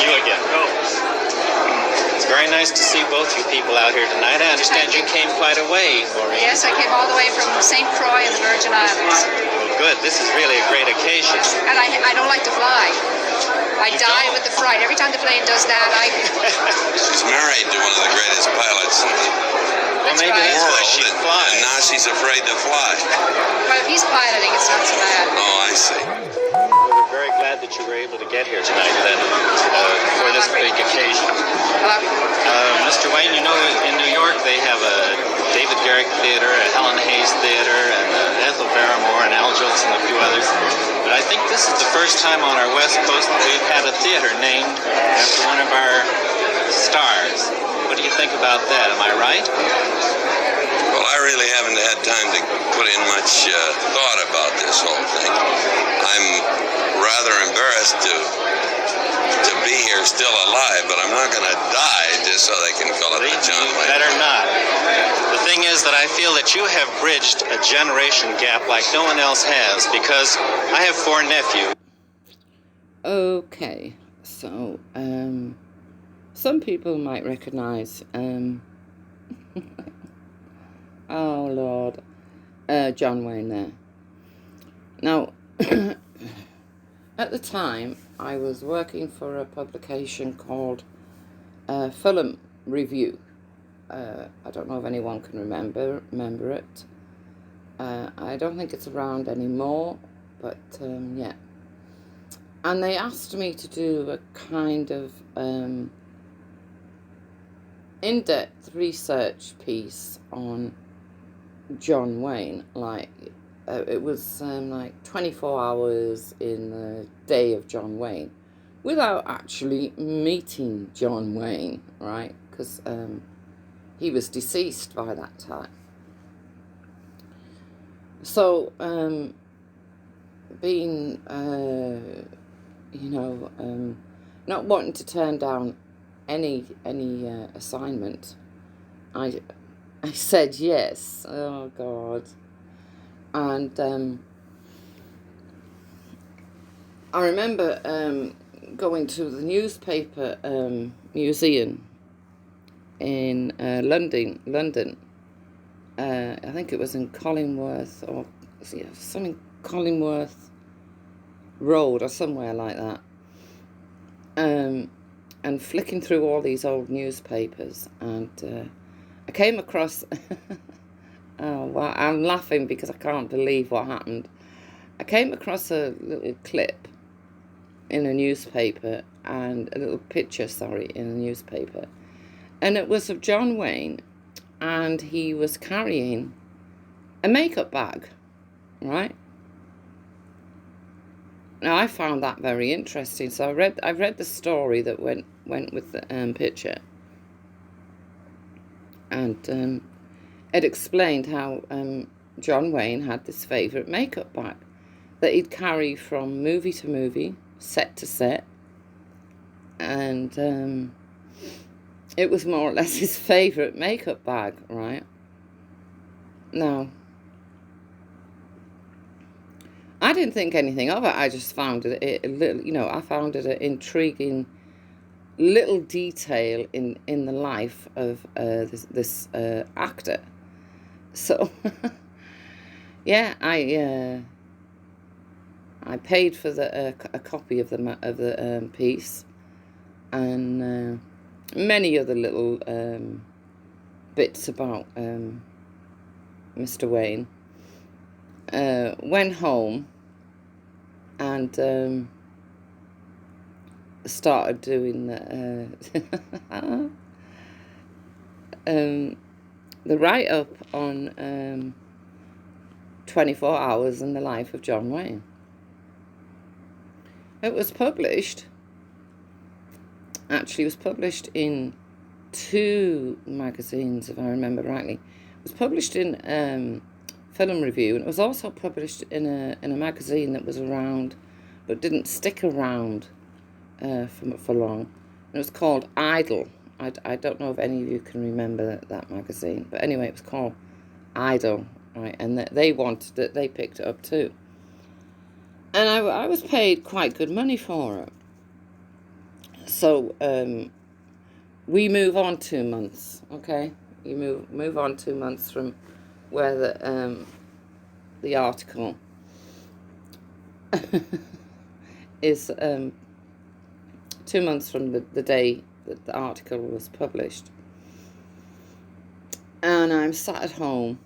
you again. It's very nice to see both you people out here tonight. I understand you came quite a way, Maureen. Yes, I came all the way from St. Croix in the Virgin Islands. Well, good. This is really a great occasion. And I don't like to fly. I die with the fright. Every time the plane does that, She's married to one of the greatest pilots in the Well, maybe right. that's why world, she and flies. now she's afraid to fly. Well, if he's piloting, it's not so bad. Oh, I see. Well, we're very glad that you were able to get here tonight then, for this big occasion. Mr. Wayne, you know, in New York they have a David Garrick Theater, a Helen Hayes Theater, and Ethel Barrymore and Al Jolson and a few others. But I think this is the first time on our West Coast that we've had a theater named after one of our stars. What do you think about that? Am I right? Well, I really haven't had time to put in much thought about this whole thing. I'm rather embarrassed to be here still alive, but I'm not going to die just so they can call it the John Wayne. Better not. The thing is that I feel that you have bridged a generation gap like no one else has, because I have 4 nephews. Okay, so some people might recognize oh Lord, John Wayne there. Now, at the time, I was working for a publication called Film Review. I don't know if anyone can remember it. I don't think it's around anymore, but yeah. And they asked me to do a kind of in-depth research piece on John Wayne. Like, it was like 24 hours in the day of John Wayne, without actually meeting John Wayne, right? Because he was deceased by that time. So, being, you know, not wanting to turn down any assignment, I said yes. Oh God. And I remember going to the newspaper museum in London. I think it was in Collingworth, or something, Collingworth Road or somewhere like that. And flicking through all these old newspapers, and I came across oh, well, I'm laughing because I can't believe what happened. I came across a little clip in a newspaper, and a little picture, in a newspaper. And it was of John Wayne, and he was carrying a makeup bag, right? Now, I found that very interesting. So I read the story that went with the picture. And it explained how John Wayne had this favourite makeup bag that he'd carry from movie to movie, set to set, and it was more or less his favourite makeup bag, right? Now, I didn't think anything of it. I just found it a little, you know, I found it an intriguing little detail in the life of this actor. So, yeah, I paid for a copy of the piece, and many other little bits about Mr. Wayne. Went home and started doing the write-up on 24 Hours in the Life of John Wayne. It was published, actually it was published in 2 magazines, if I remember rightly. It was published in Film Review, and it was also published in a magazine that was around, but didn't stick around for long. It was called Idol. I don't know if any of you can remember that magazine, but anyway, it was called Idol, right? And they wanted it, they picked it up too. And I was paid quite good money for it. So we move on 2 months, okay? You move on 2 months from where the article is 2 months from the day that the article was published. And I'm sat at home,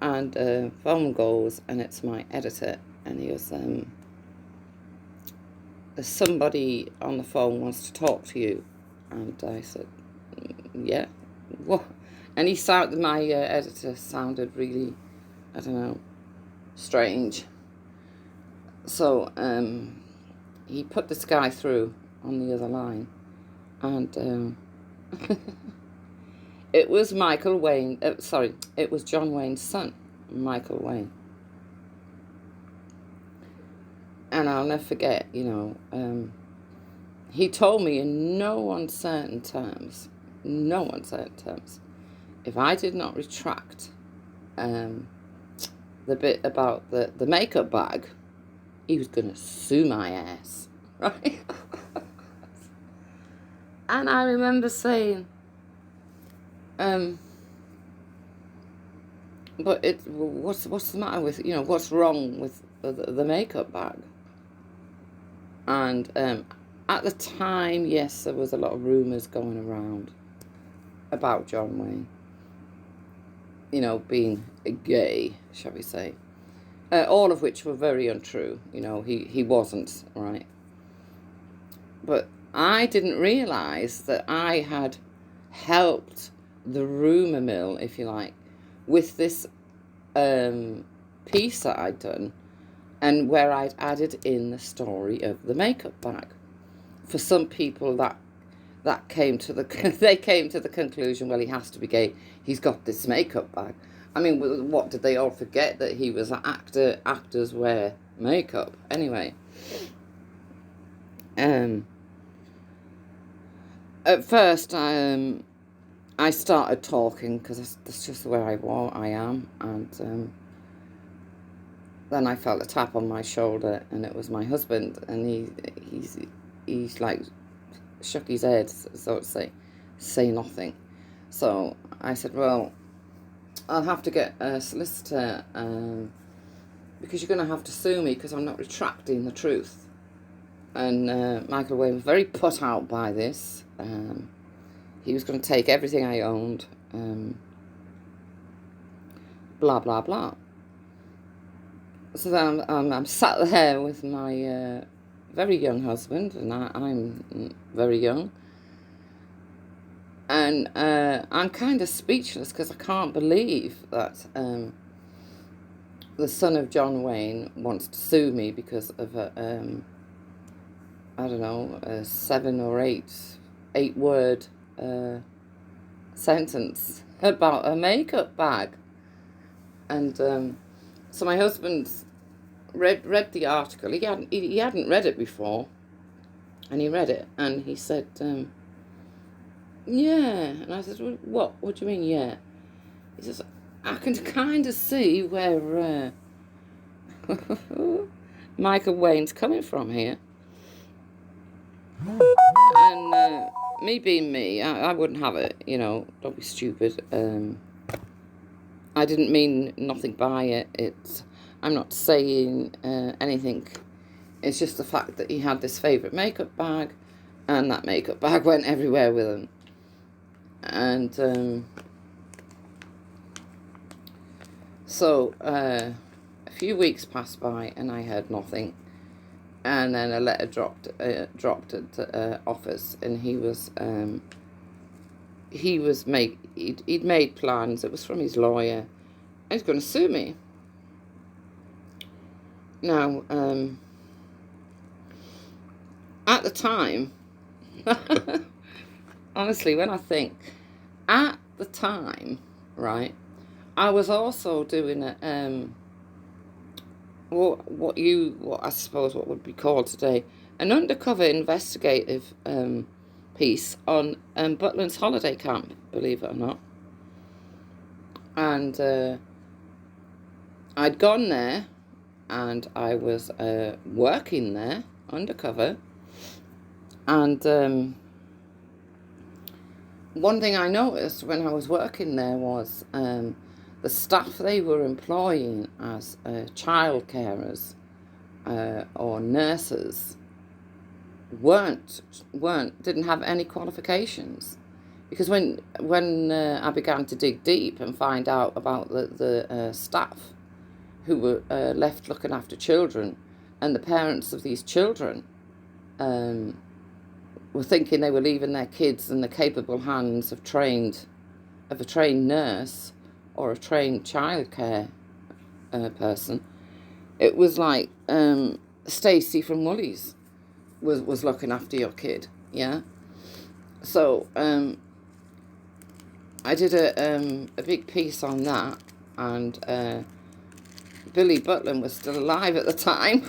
and phone goes, and it's my editor, and he goes, somebody on the phone wants to talk to you. And I said, yeah, what? And my editor sounded really, I don't know, strange. So he put this guy through on the other line, and it was Michael Wayne, it was John Wayne's son, Michael Wayne. And I'll never forget, he told me in no uncertain terms, if I did not retract the bit about the makeup bag, he was going to sue my ass, right? And I remember saying, but what's the matter with, what's wrong with the makeup bag? And at the time, yes, there was a lot of rumours going around about John Wayne, being gay, shall we say. All of which were very untrue. He wasn't, right? But I didn't realise that I had helped the rumour mill, if you like, with this piece that I'd done, and where I'd added in the story of the makeup bag. For some people, that came to they came to the conclusion, well, he has to be gay. He's got this makeup bag. I mean, what did they all forget, that he was an actor? Actors wear makeup anyway. At first, I started talking because that's just the way I am, and then I felt a tap on my shoulder, and it was my husband, and he's like shook his head, so to say nothing. So I said, well, I'll have to get a solicitor because you're going to have to sue me because I'm not retracting the truth. And Michael Wayne was very put out by this. He was going to take everything I owned, blah, blah, blah. So then I'm sat there with my very young husband, and I'm very young. And I'm kind of speechless because I can't believe that the son of John Wayne wants to sue me because of a 7 or 8 word sentence about a makeup bag. And so my husband read the article. He hadn't read it before, and he read it, and he said, yeah. And I said, well, what do you mean, yeah? He says, I can kind of see where Michael Wayne's coming from here. And me being me, I wouldn't have it, don't be stupid. I didn't mean nothing by it. I'm not saying anything. It's just the fact that he had this favourite makeup bag, and that makeup bag went everywhere with him. And so a few weeks passed by, and I heard nothing. And then a letter dropped at the office, and he'd made plans. It was from his lawyer. He's going to sue me. Now, at the time, honestly, when I think, at the time, right, I was also doing what I suppose what would be called today an undercover investigative piece on Butlin's holiday camp, believe it or not. And I'd gone there, and I was working there undercover, And one thing I noticed when I was working there was the staff they were employing as child carers or nurses didn't have any qualifications. Because when I began to dig deep and find out about the staff who were left looking after children, and the parents of these children were thinking they were leaving their kids in the capable hands of a trained nurse or a trained childcare person, it was like Stacey from Woolies was looking after your kid, yeah. So I did a big piece on that, and Billy Butlin was still alive at the time.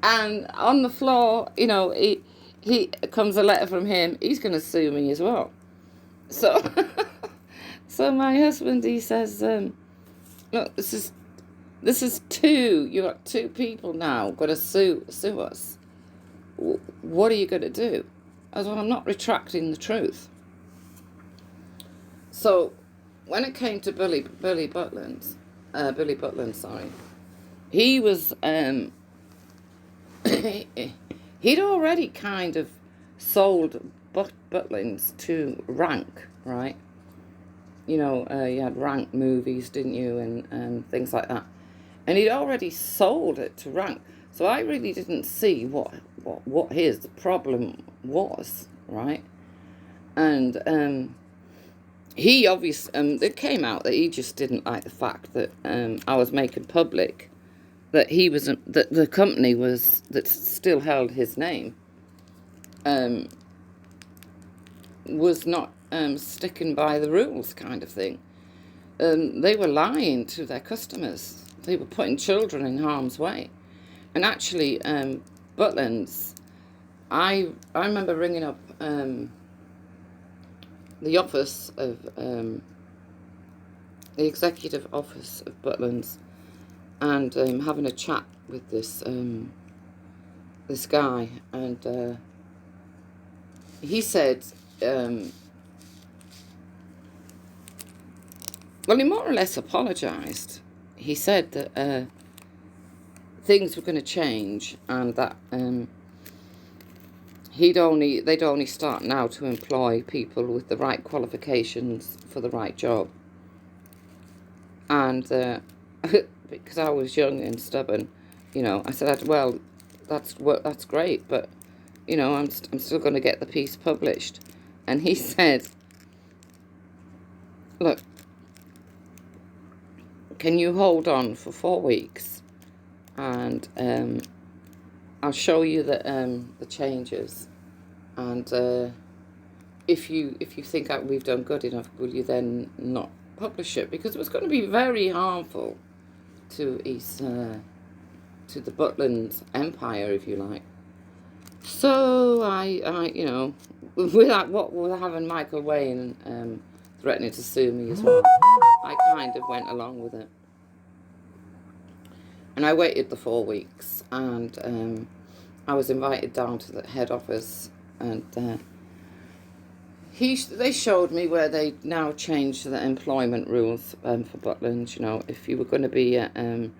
And on the floor, you know, he comes a letter from him. He's going to sue me as well. So, so my husband, he says, look, this is two. You got two people now going to sue us. What are you going to do? I said, well, I'm not retracting the truth. So, when it came to Billy Butlin, sorry, he was he'd already kind of sold Butlins to Rank, right? You know, you had Rank movies, didn't you, and things like that. And he'd already sold it to Rank. So I really didn't see what his problem was, right? And he obviously, it came out that he just didn't like the fact that I was making public that he was that the company that still held his name was not sticking by the rules, kind of thing. They were lying to their customers. They were putting children in harm's way. And actually, Butlins, I remember ringing up the office of the executive office of Butlins, and having a chat with this guy, and he said, well, he more or less apologised. He said that things were going to change, and that they'd only start now to employ people with the right qualifications for the right job. And because I was young and stubborn, you know, I said, well, that's great, but you know, I'm still going to get the piece published. And he said, look, can you hold on for 4 weeks, and I'll show you the changes, and if you think that we've done good enough, will you then not publish it? Because it was going to be very harmful to to the Butlins empire, if you like. So I you know, with having Michael Wayne threatening to sue me as well, I kind of went along with it. And I waited the 4 weeks, and I was invited down to the head office, and they showed me where they now changed the employment rules for Butlins. You know, if you were going to be a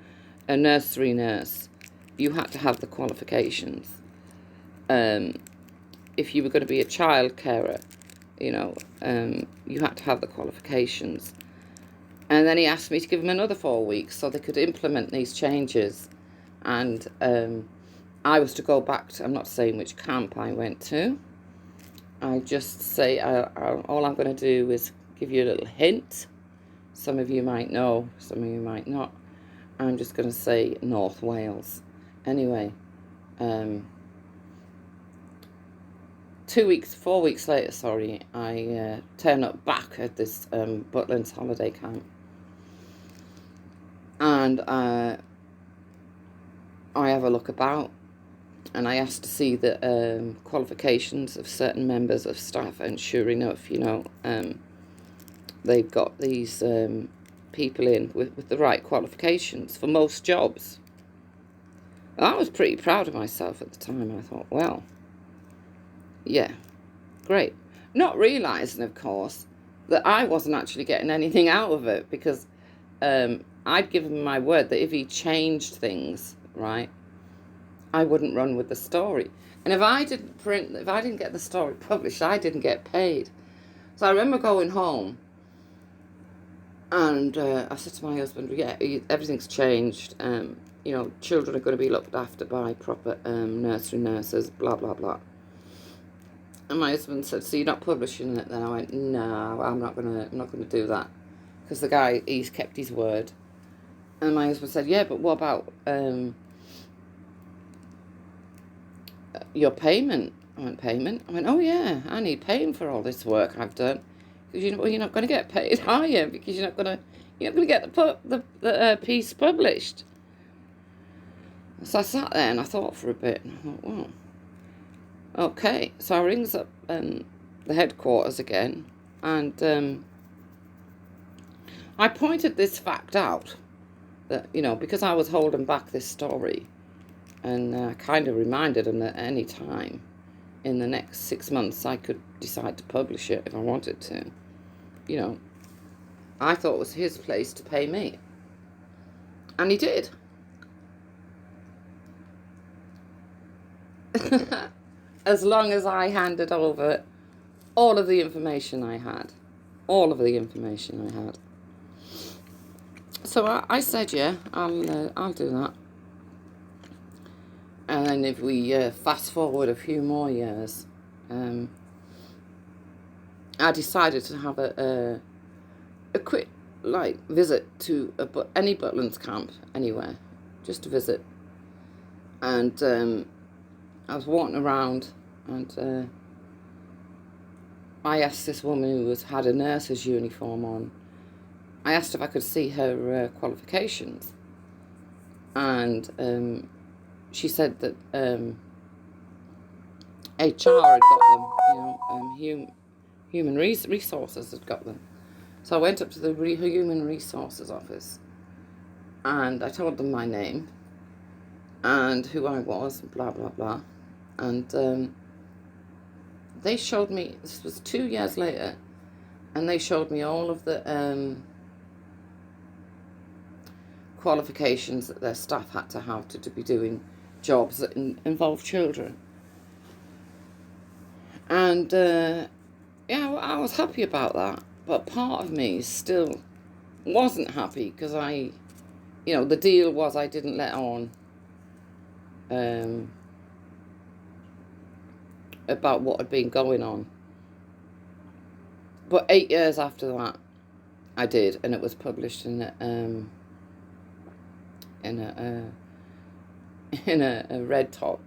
nursery nurse, you had to have the qualifications. If you were going to be a child carer, you know, you had to have the qualifications. And then he asked me to give him another 4 weeks so they could implement these changes. And I was to go back to, I'm not saying which camp I went to. I just say, all I'm going to do is give you a little hint. Some of you might know, some of you might not. I'm just going to say North Wales. Anyway, 4 weeks later, sorry, I turn up back at this Butlins holiday camp. And I have a look about, and I asked to see the qualifications of certain members of staff, and sure enough, you know, they've got these people in with the right qualifications for most jobs. I was pretty proud of myself at the time. I thought, well, yeah, great. Not realising, of course, that I wasn't actually getting anything out of it, because I'd given my word that if he changed things, right, I wouldn't run with the story. And if I didn't get the story published, I didn't get paid. So I remember going home, and I said to my husband, yeah, everything's changed. Children are going to be looked after by proper nursery nurses, blah, blah, blah. And my husband said, so you're not publishing it then? I went, no, I'm not gonna do that. Because the guy, he's kept his word. And my husband said, yeah, but what about your payment? I went, payment? I went, oh yeah, I need paying for all this work I've done. Because you're not going to get paid, are you? Because you're not going to get the piece published. So I sat there and I thought for a bit, and I thought, well, okay. So I rings up the headquarters again, and I pointed this fact out, that, because I was holding back this story, and kind of reminded them that any time in the next 6 months I could decide to publish it if I wanted to. I thought it was his place to pay me. And he did. As long as I handed over all of the information I had. All of the information I had. So I said, yeah, I'll do that. And then if we fast forward a few more years, I decided to have a quick visit to any Butlins camp anywhere, just to visit. And I was walking around, and I asked this woman who had a nurse's uniform on. I asked if I could see her qualifications, and she said that HR had got them, human resources had got them. So I went up to the human resources office, and I told them my name and who I was, blah, blah, blah. And they showed me, this was 2 years later, and they showed me all of the qualifications that their staff had to have to be doing jobs that involve children. And I was happy about that, but part of me still wasn't happy, because the deal was I didn't let on about what had been going on. But 8 years after that, I did, and it was published in a red top.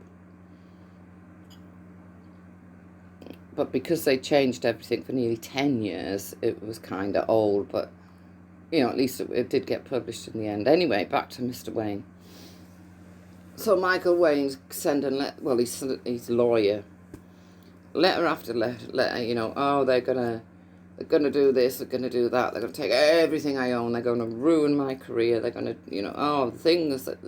But because they changed everything for nearly 10 years, it was kind of old, but at least it did get published in the end. Anyway, back to Mr. Wayne. So Michael Wayne's sending he's a lawyer. Letter after letter, oh, they're gonna do this, they're gonna do that, they're gonna take everything I own, they're gonna ruin my career, they're gonna, the things that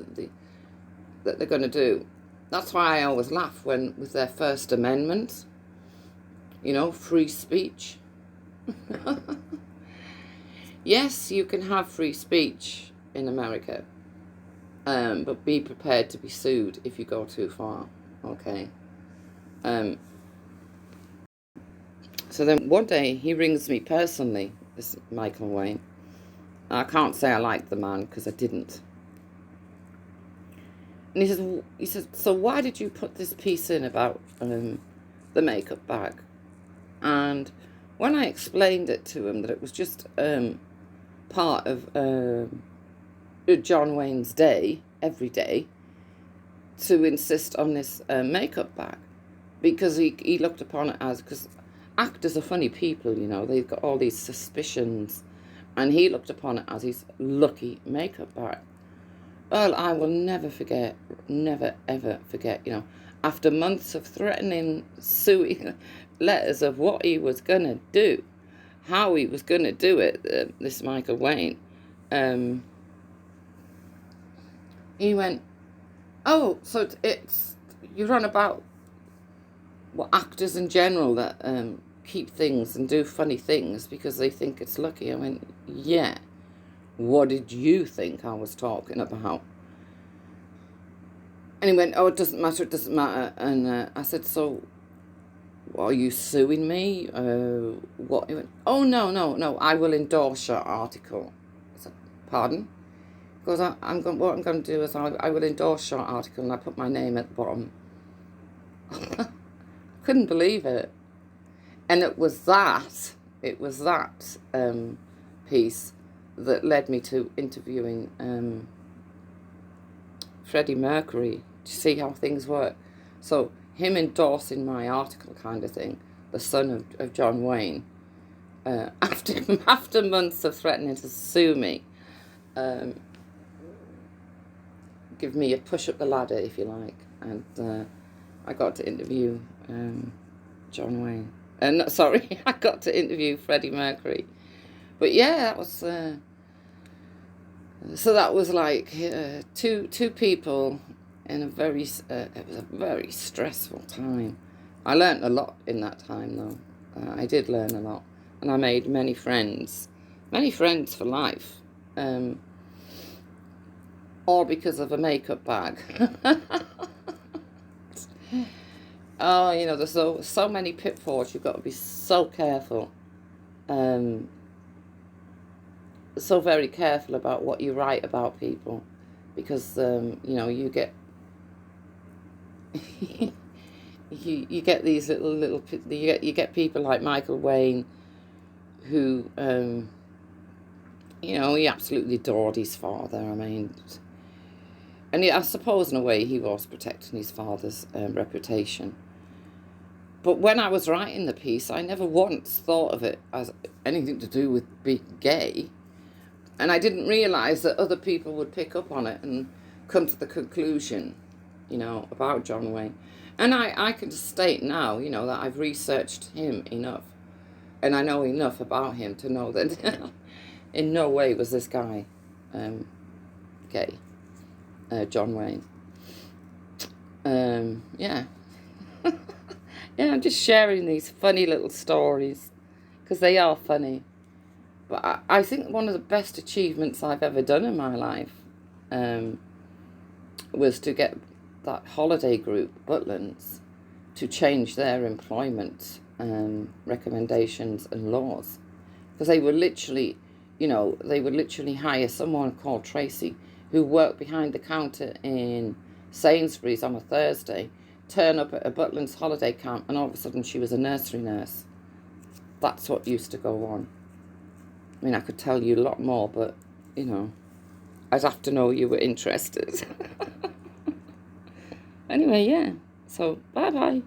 they're gonna do. That's why I always laugh with their First Amendment, free speech. Yes, you can have free speech in America, but be prepared to be sued if you go too far, okay? So then one day he rings me personally, this Michael Wayne. I can't say I liked the man, because I didn't. And he says, so why did you put this piece in about the makeup bag? And when I explained it to him, that it was just part of John Wayne's day, every day, to insist on this makeup bag, because he looked upon it as, because actors are funny people, they've got all these suspicions, and he looked upon it as his lucky makeup bag. Well, I will never ever forget, after months of threatening, suing letters of what he was going to do, how he was going to do it, this Michael Wayne, he went, Oh, so it's you're on about actors in general that keep things and do funny things because they think it's lucky. I went, yeah. What did you think I was talking about? And he went, oh, it doesn't matter, it doesn't matter. And I said, so are you suing me? What? He went, oh, no, I will endorse your article. I said, pardon? Because what I'm going to do is I will endorse your article, and I put my name at the bottom. Couldn't believe it. And it was that piece that led me to interviewing Freddie Mercury to see how things work. So him endorsing my article kind of thing, the son of John Wayne, after months of threatening to sue me, give me a push up the ladder, if you like, and I got to interview John Wayne. Sorry, I got to interview Freddie Mercury. But yeah, that was so that was like two people in a very it was a very stressful time. I learnt a lot in that time, though. I did learn a lot, and I made many friends for life, all because of a makeup bag. Oh, you know, there's so many pitfalls. You've got to be so careful, so very careful about what you write about people, because you know, you get you get these little you get people like Michael Wayne, who you know, he absolutely adored his father. I mean, and I suppose in a way he was protecting his father's reputation. But when I was writing the piece, I never once thought of it as anything to do with being gay. And I didn't realise that other people would pick up on it and come to the conclusion, you know, about John Wayne. And I can state now, you know, that I've researched him enough. And I know enough about him to know that in no way was this guy gay, John Wayne. Yeah. Yeah, I'm just sharing these funny little stories because they are funny. But I think one of the best achievements I've ever done in my life was to get that holiday group, Butlins, to change their employment recommendations and laws. Because they were literally, you know, they would literally hire someone called Tracy who worked behind the counter in Sainsbury's on a Thursday, turn up at a Butlins holiday camp, and all of a sudden she was a nursery nurse. That's what used to go on. I mean, I could tell you a lot more, but, you know, I'd have to know you were interested. Anyway, yeah. So, bye-bye.